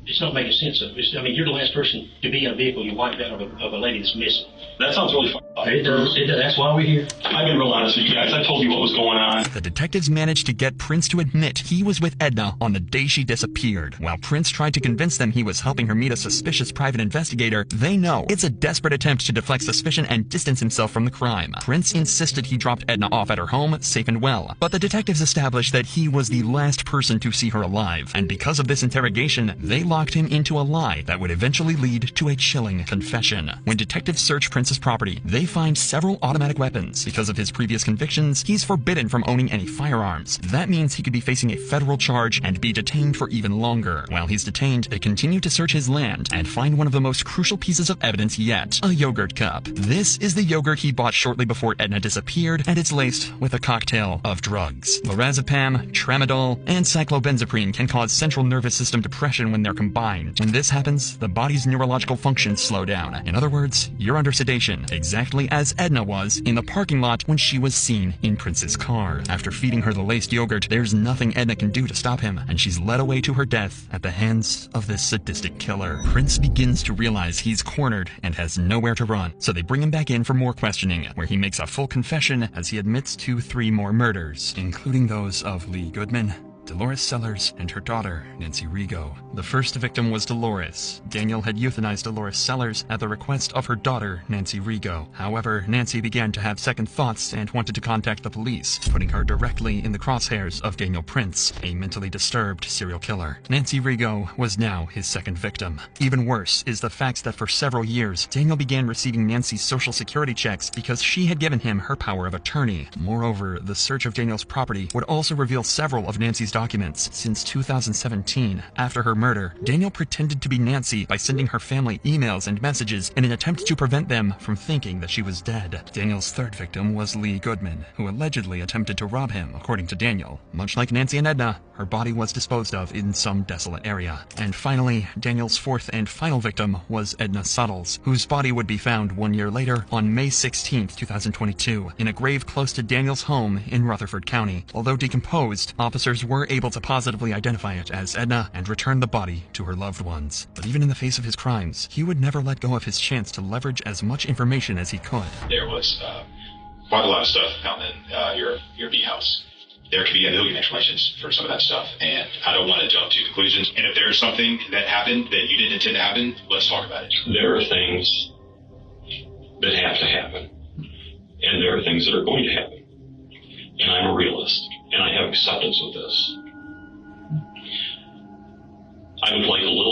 It's not making sense of it. I mean, you're the last person to be in a vehicle you wiped out of a lady that's missing. That sounds really fun. It does. That's why we're here. I've been real honest with you guys. I told you what was going on. The detectives managed to get Prince to admit he was with Edna on the day she disappeared. While Prince tried to convince them he was helping her meet a suspicious private investigator, they know it's a desperate attempt to deflect suspicion and distance himself from the crime. Prince insisted he dropped Edna off at her home, safe and well, but the detectives established that he was the last person to see her alive, and because of this interrogation, they locked him into a lie that would eventually lead to a chilling confession. When detectives search Prince's property, they find several automatic weapons. Because of his previous convictions, he's forbidden from owning any firearms. That means he could be facing a federal charge and be detained for even longer. While he's detained, they continue to search his land and find one of the most crucial pieces of evidence yet, a yogurt cup. This is the yogurt he bought shortly before Edna disappeared, and it's laced with a cocktail of drugs. Lorazepam, tramadol, and cyclobenzaprine can cause central nervous system depression when they're combined. When this happens, the body's neurological functions slow down. In other words, you're under sedation, exactly as Edna was in the parking lot when she was seen in Prince's car. After feeding her the laced yogurt, there's nothing Edna can do to stop him, and she's led away to her death at the hands of this sadistic killer. Prince begins to realize he's cornered and has nowhere to run, so they bring him back in for more questioning, where he makes a full confession as he admits to 3 more murders, including those of Lee Goodman, Dolores Sellers, and her daughter, Nancy Rigo. The first victim was Dolores. Daniel had euthanized Dolores Sellers at the request of her daughter, Nancy Rigo. However, Nancy began to have second thoughts and wanted to contact the police, putting her directly in the crosshairs of Daniel Prince, a mentally disturbed serial killer. Nancy Rigo was now his second victim. Even worse is the fact that for several years, Daniel began receiving Nancy's social security checks because she had given him her power of attorney. Moreover, the search of Daniel's property would also reveal several of Nancy's documents. Since 2017, after her murder, Daniel pretended to be Nancy by sending her family emails and messages in an attempt to prevent them from thinking that she was dead. Daniel's third victim was Lee Goodman, who allegedly attempted to rob him, according to Daniel. Much like Nancy and Edna, her body was disposed of in some desolate area. And finally, Daniel's fourth and final victim was Edna Suttles, whose body would be found 1 year later on May 16, 2022, in a grave close to Daniel's home in Rutherford County. Although decomposed, officers were able to positively identify it as Edna and return the body to her loved ones. But even in the face of his crimes, he would never let go of his chance to leverage as much information as he could. There was quite a lot of stuff found in your bee house. There could be a million explanations for some of that stuff, and I don't want to jump to conclusions. And if there's something that happened that you didn't intend to happen, let's talk about it. There are things that have to happen, and there are things that are going to happen. And I'm a realist, and I have acceptance of this. I would like a little